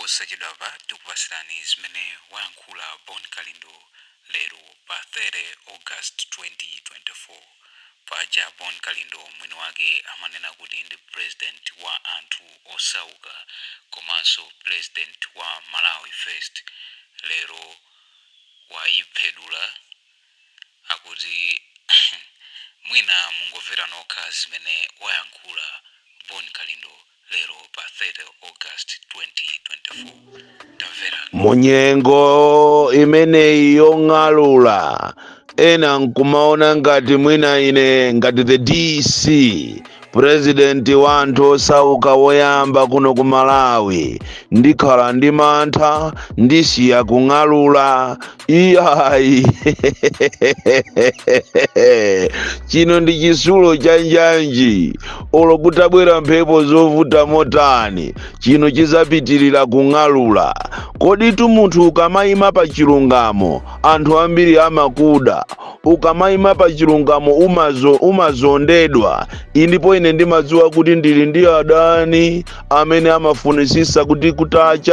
Posachedwapa tikupasirani zimene wayankhula Bon Kalindo lero pa 30 August 2024. Paja Bon Kalindo mwini wake amanena kuti ndi president wa anthu osauka komanso president wa Malawi First. Lero wayiphedula akuti mwina mungomvera nokha zimene wayankhula Bon Kalindo lero pa 30 August 2024. Tamvera. Munyengo imene yong'alula ena nkumaona ngati mwina ine ngati the DC president wa anthu osauka woyamba kuno ku Malawi ndikhala ndi mantha ndisiya kung'alula iyayi chino ndi chisulo cha njanji olo kutabwera mphepo zovuta motani chino chizapitirira kung'alula. Kodi tu munthu ukamayima pa chilungamo anthu ambiri amakuda, ukamayima pa chilungamo umazondedwa. Ndipo ine ndimadziwa kuti ndili ndi adani amene amafunisisa kuti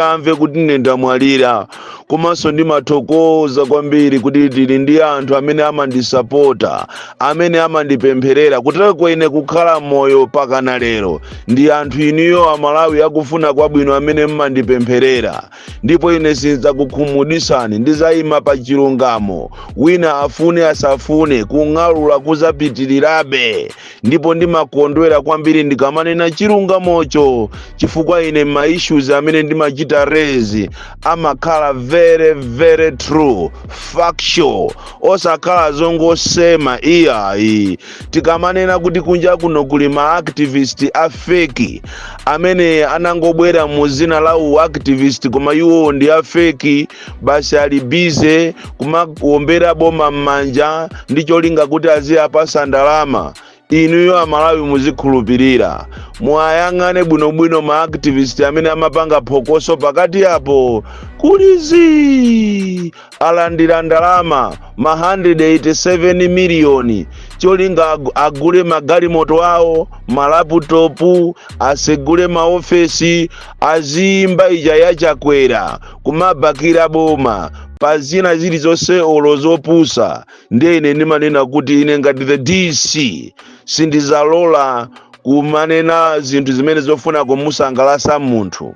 amve kuti ine ndamwalira, komanso ndimathokoza kwambiri kuti ndili ndi anthu amene amandisapota, amene amandipempherera kuteko ine kukhala moyo pakana lero. Ndi anthu iniyo Amalawi akufuna kwabwino amene mmandipempherera, ndipo ine sinzakukhumudisani, ndizayima pa chilungamo. Wina afune asafune kung'alula kuzapitirirabe, ndipo ndimakondwera kwambiri ndikamanena chilungamocho, chifukwa ine ma issues amene ndimachita raise amakhala very true, factual, osakhala zongosema iyayi. Tikamanena kuti kunja kuno kuli ma activist afeki amene anangobwera muzina la activist koma iwo ndi afeki, basi ali busy kumakuombera boma m'manja ndi cholinga kuti aziyapasa ndalama. Inuyo Amalawi muzikhulupirira, mwayang'ane bwinobwino ma activist amene amapanga phokoso pakati apo kulizi alandira ndalama ma 187 miliyoni cholinga agule magalimoto awo, malaputopu, asegule maofesi, azimba ija yachakwera kumabakira boma pazina zilizonse olo zopusa. Ndiye ine ndimanena kuti ine ngati the DC sindizalola kumanena zinthu zimene zofuna kumusangalasa munthu.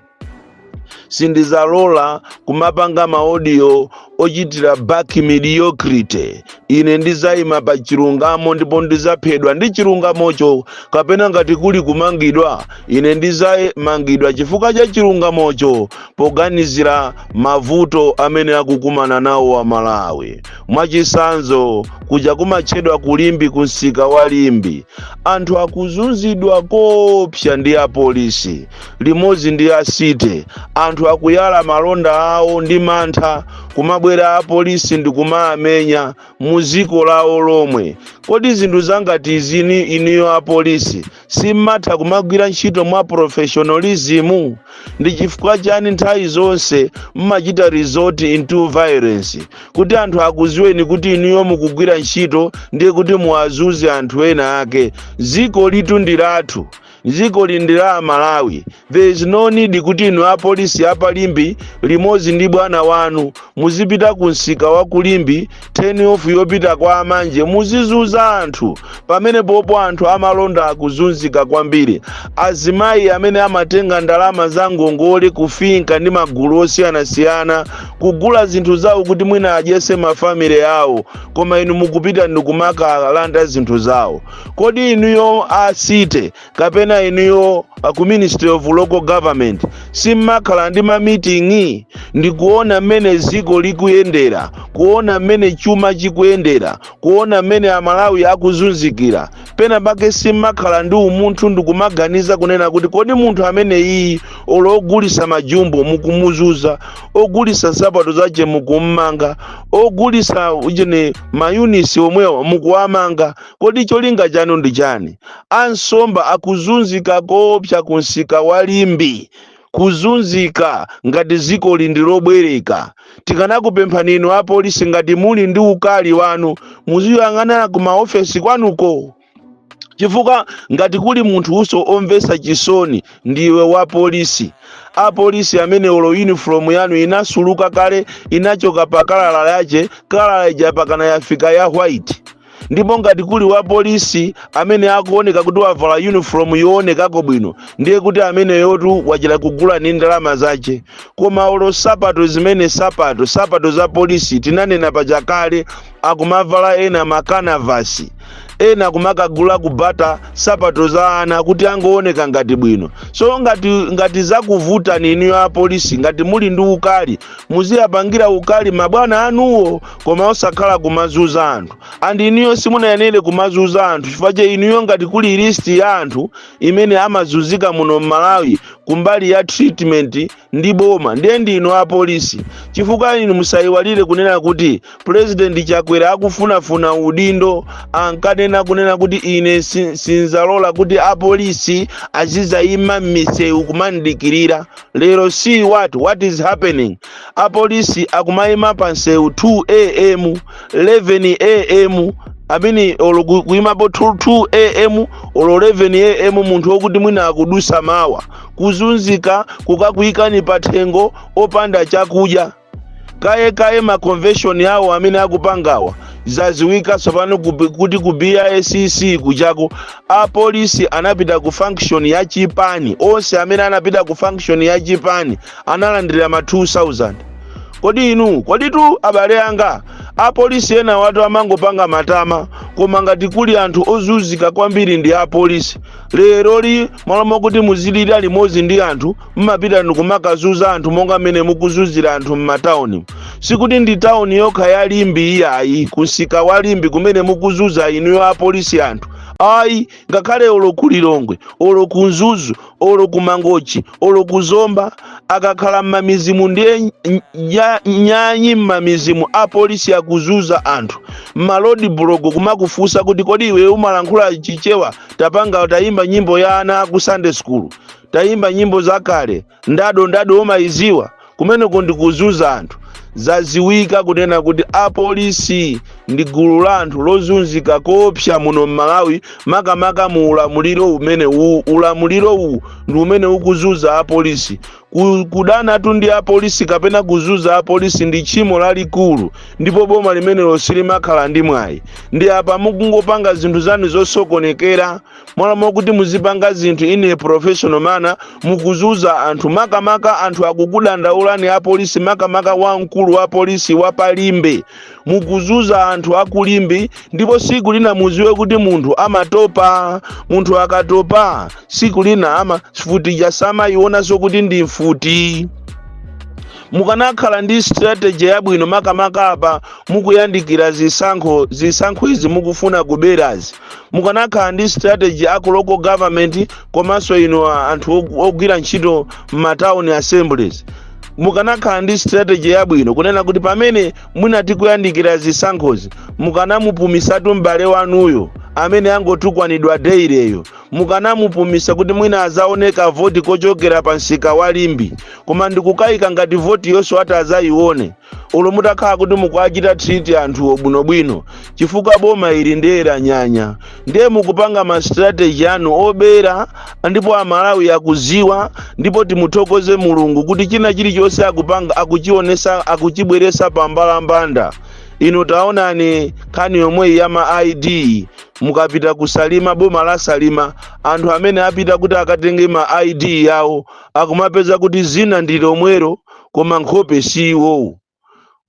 Sindizalola kumapanga maaudio ochitira back mediocrity. Ine ndizayima pa chilungamo ndipo ndizaphedwa ndi chilungamocho, kapena ngati kuli kumangidwa ine ndizamangidwa chifukwa cha chilungamocho poganizira mavuto amene akukumana nawo Amalawi. Mwachisanzo kuja kumatchedwa kulimbi kunsika wa limbi, anthu akuzunzidwa kopsa ndi apolisi limodzi ndi asite, anthu akuyala malonda awo ndi mantha kumabwera apolisi ndi kumaamenya muziko lawo lomwe. Kodi zinthu zangati izini iniyo apolisi simatha kumagwira ntchito mwa professionalism? Ndi chifukwa chani nthawi zonse mmachita resort into violence? Kuti anthu akuziweni kuti iniyo mukugwira ntchito ndiye kuti muwazuze anthu ena ake. Ziko litu ndi lathu, ziko lindira Malawi. There is no need kuti inu apolisi apalimbi limodzi ndi bwana wanu muzipita kunsika wa kulimbi 10 off yopita kwa amanje muzizuza anthu. Pamene popo anthu amalonda akuzunzika kwambiri. Azimayi amene amatenga ndalama za ngongole kufinka ndi magulu osiyanasiyana kugula zinthu zawo kuti mwina adyese mafamily awo, koma inu mukupita ndikumakalanda zinthu zawo. Kodi inuyo asite kapena inuyo ku Ministry of Local Government simmakhala ndi ma meeting ndikuona mmene ziko likuyendera, kuona mmene chuma chikuyendera, kuona mmene Amalawi akuzunzikira? Pena pake simmakhala ndi umunthu ndikumaganiza kunena kuti kodi munthu amene iyi ogulisa majumbo mukumuzuza, ogulisa sapato zache mukummanga, ogulisa ujene mayunisi omwewa mukuwamanga, kodi cholinga chanu ndi chani? Ansomba akuzunzika kopsa kunsika wa limbi, kuzunzika ngati ziko lindi lobwereka. Tikanakupempha ninu apolisi ngati muli ndi ukali wanu muziyang'ana ku maofesi kwanuko. chifukwa ngati kuli munthu uso omvesa chisoni ndiwe wa polisi. Apolisi amene olo uniform yanu inasuluka kale, inachoka pa kalala yache, kalala ija pakana yafika ya white. Ndipo ngati kuli wa polisi amene akuoneka kuti wavala uniform yoonekako bwino, ndiye kuti amene yotu wachira kugula ni ndalama zache. Koma olo sapato zimene sapato za polisi tinanena pajakale, akumavala ena makanavasi, ena kumakagula kubata sapato za ana kuti angooneka ngati bwino. So ngati zakuvuta nini ya polisi, ngati muli ndi ukali, muziyapangira ukali mabwana anuwo, koma osakhala kumazuza anthu. Andi iniyo simunayenere kumazuza anthu, chifukwa che iniyo ngati kuli list ya anthu imene amazuzika muno Malawi kumbali ya treatment ndi boma, ndiye ndino a polisi. Chifukwa inu musayiwalire kunena kuti President Chakwera akufunafuna udindo, ankanena kunena kuti ine sinzalola kuti apolisi azizayima m'misewu kumandikirira. Lero see what is happening. Apolisi akumayima pa nsewu 2 AM 11 AM abini olo kuimapo 2 AM olo 11 AM munthu wokuti mwina akudusa mawa kuzunzika kukakuikani pathengo opanda chakudya. Kaye ma convention yawo amene akupangawa zaziwika sopano kuti ku BICC kujako. Apolisi anapita ku function ya chipani, onse amene anapita ku function ya chipani analandira ma 2000. Kodi tu abale anga apolisi ena watu amangopanga matama, koma ngati kuli anthu ozunzika kwambiri ndi apolisi. Lero li malamo kuti muzilira limodzi ndi anthu, mmapita ndikumakazuza anthu monga mene mukuzuzira anthu m'matauni. Sikuti ndi tauni yokha ya Limbi iyayi, kusika wa Limbi kumene mukuzuza inuyo apolisi anthu. Ayi, ngakhale olo kulilongwe, olo kunzuzu, olo kumangochi, olo kuzomba, akakhala mmamizimu ndiye nyanyi mmamizimu apolisi akuzuza anthu. Malodi blogo kumakufusa kuti kodi iwe umalankhula chichewa, tayimba nyimbo ya ana ku Sunday school, tayimba nyimbo zakale, ndado omaiziwa, kumeneko ndikuzuza anthu. Zaziwika kunena kuti apolisi ndi gulu la anthu lozunzika koopsa muno Malawi, makamaka mu ulamuliro umene ulamuliro uwu ndi umene ukuzuza apolisi. Kudana tu ndi apolisi kapena kuzuza apolisi ndi tchimo lalikulu, ndipo boma limene losilimakhala ndi mwayi. Ndi apa mukungopanga zinthu zanu zosokonekera, mwalamo kuti muzipanga zinthu in a professional manner, mukuzuza anthu. Makamaka anthu akukudandaulani apolisi, makamaka wamkulu wa polisi wa Palimbe, mukuzuza anthu akulimbi. Ndipo siku lina muziwe kuti munthu amatopa, munthu akatopa siku lina ama futi jasama iona kuti ndi mfuti. Mukanakhala ndi strategy yabwino makamaka apa mukuyandikira zisankho izi mukufuna kuberazi. Mukanakhala ndi strategy aku local government komanso ino anthu ogwira ntchito m'matown assemblies. Mukanakhala ndi strategy yabwino kunena kuti pamene munati kuyandikira zisankhozi, mukanamupumisatu m'bale wanuyo amene angotukwanidwa deireyo, mukanamupumisa kuti mwina azaoneka voti kochokera pa nsika wa Limbi. Koma ndikukayika ngati voti yonso ati azayione, ulo mutakhala kuti mukuachita treat anthu obwinobwino, chifukwa boma ili ndera nyanya. Ndiye mukupanga ma strategy anu obera, ndipo Amalawi akuziwa, ndipo timuthokoze Mulungu kuti china chilichonse akupanga akuchionesa, akuchibweresa pa mbalambanda. Ino taonani kani yomwe ya ma ID, mukapita kusalima boma la Salima, anthu amene apita kuti akatenge ma ID yawo akumapeza kuti zina ndi lomwero koma nkhope siwo.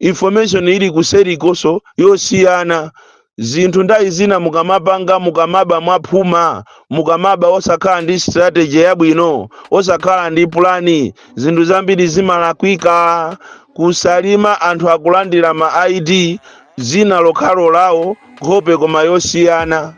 Information ili kuseri koso yosiyana. Zinthu ndayi zina mukamapanga mukamaba mwaphuma, mukamaba osakhala ndi strategy yabwino, osakhala ndi plani, zinthu zambiri zimalakwika. Kusalima anthu akulandira ma ID zina lokhalo lawo nkhope koma yosiyana.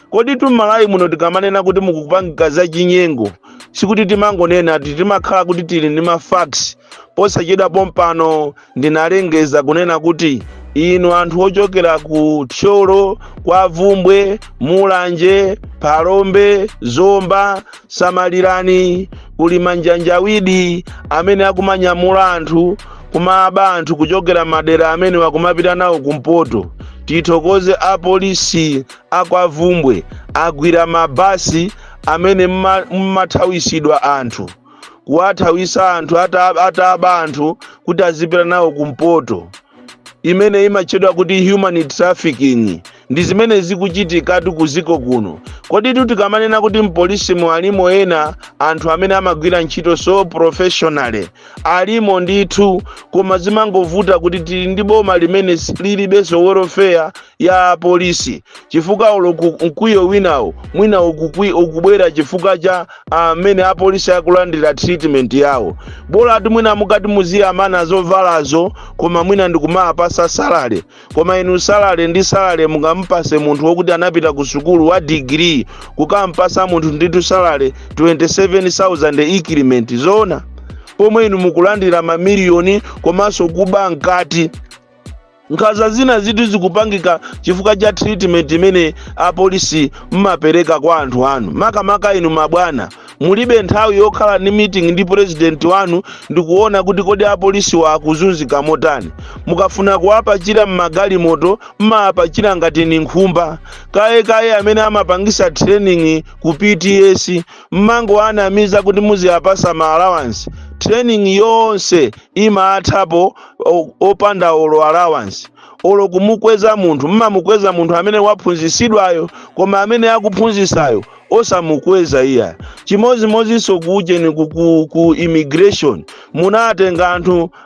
Kodi tu Malawi muno tikamanena kuti mukupanga za chinyengo, sikuti timangonena timakhala kuti tili ndi ma facts. Posachedwa pompano ndinalengeza kunena kuti ino anthu ochokera ku Tcholo, kwa Vumbwe, Mulanje, Palombe, Zomba, Samalirani, kuli manjanjawidi amene akumanyamula anthu kumaba anthu kuchokera madera amene wakumapita nawo kumpoto. tithokoze apolisi akwavumbwe agwira mabasi amene mmathawisidwa anthu, kuwathawisa anthu ataba anthu kuti azipita nawo kumpoto, imene imatchedwa kuti human trafficking. Ndi zimene zikuchitikatu kuziko kuno. Kodi tikamanena kuti mpolisi mwalimo ena anthu amene amagwira ntchito so professionally alimo ndithu, koma zimangovuta kuti tili ndi boma limene lilibenso welfare ya polisi, chifukwa mkwiyo winawo mwina ukubwera chifukwa cha amene apolisi akulandira treatment yawo. Bola ati mwina mukati muziyamana zovalazo, koma mwina ndikumapasa salary, koma inu salary ndi salary mukampase munthu wokuti anapita ku sukulu wa degree, kukampasa munthu nditu salary 27,000 increment zona, pomwe inu mukulandira mamiliyoni komanso kuba nkati. Nkhaza zina zitu zikupangika chifukwa cha treatment imene apolisi mmapereka kwa anthu anu. Makamaka inu mabwana mulibe nthawi yokhala ni meeting ndi president wanu ndikuona kuti kodi apolisi wakuzunzika motani. Mukafuna kuwapachira mmagalimoto mmapachira ngati ni nkhumba. Kaye amene amapangisa training ku PTS mmango anamiza kuti muziyapasa ma allowance. Training yonse imathapo opanda olo allowance. Olo kumukweza munthu, mmamukweza munthu amene waphunzisidwayo, koma amene akuphunzisayo osamukweza iya. Chimozimozinso kuche ni ku immigration munatenga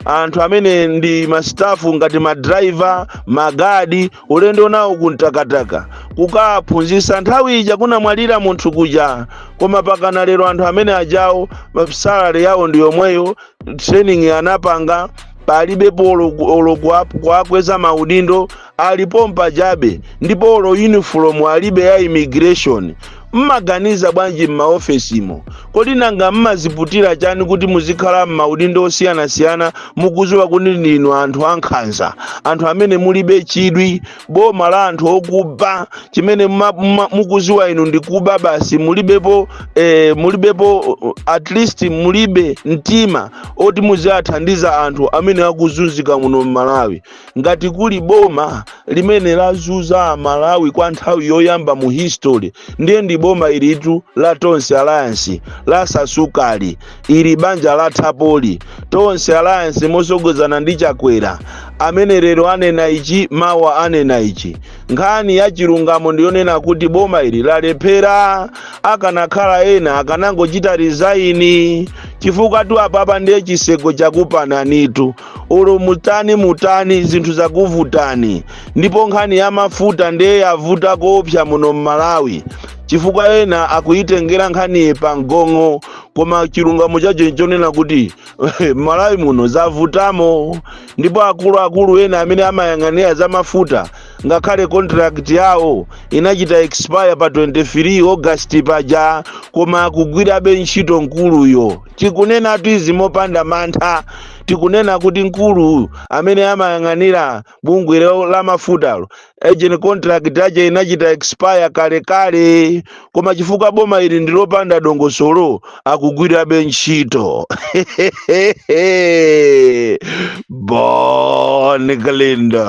anthu amene ndi mastafu ngati madriver, magadi, ulendo nawo kuntakataka kukaphunzisa. Nthawi ija kuna mwalira munthu kuja, koma pakana lero anthu amene ajawo salary yawo ndi yomweyo, training anapanga palibe polo kwakweza maudindo alipompa jabe, ndipo olo uniform alibe ya immigration. Mmaganiza bwanji m'maofesimo? Kodi nanga mmaziputira chani kuti muzikhala m'maudindo osiyana-siyana mukuziwa kuti ndinu anthu ankhanza, anthu amene mulibe chidwi, boma la anthu okuba, chimene mukuziwa inu ndikuba basi, mulibepo at least mulibe mtima oti muzathandiza anthu amene akuzunzika muno m'Malawi. Ngati kuli boma limene lazuza Malawi kwa nthawi yoyamba mu history, ndiye ndi boma ilitu la Tonse Alliance la Sasukali, ili banja la Tapoli. Tonse Alliance mosogozana ndi Chakwera, amene lero anena ichi mawa anena ichi. Nkhani ya chilungamo ndiyonena kuti boma ili lalephera, akanakhala ena akanangochita resign, chifukwa tu apapa ndiye chiseko chakupananitu. Olo mutani zinthu zakuvutani, ndipo nkhani ya mafuta ndiye yavuta kopsa muno m'Malawi, chifukwa ena akuitengera nkhani pa ngongo, koma chilungamo chacho nchonena kuti Malawi muno zavutamo. Ndipo akulu ena amene amayang'anira za mafuta, ngakhale contract yawo inachita expire pa 23 August paja, koma akugwirabe ntchito nkuluyo. Tikunena tizi mopanda mantha, tikunena kuti nkulu amene amayang'anira bungwe la mafutalo agent contract aje inachita expire kale, koma chifukwa boma ili ndilopanda dongosolo akugwirabe ntchito. Bon Kalindo,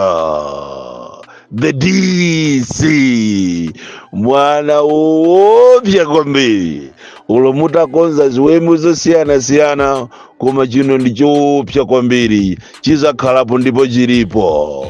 the DC, mwana woopsa kwambiri. Ulo mutakonza ziwembu zosiyana-siyana, koma chino ndi choopsa kwambiri, chizakhalapo ndipo chilipo.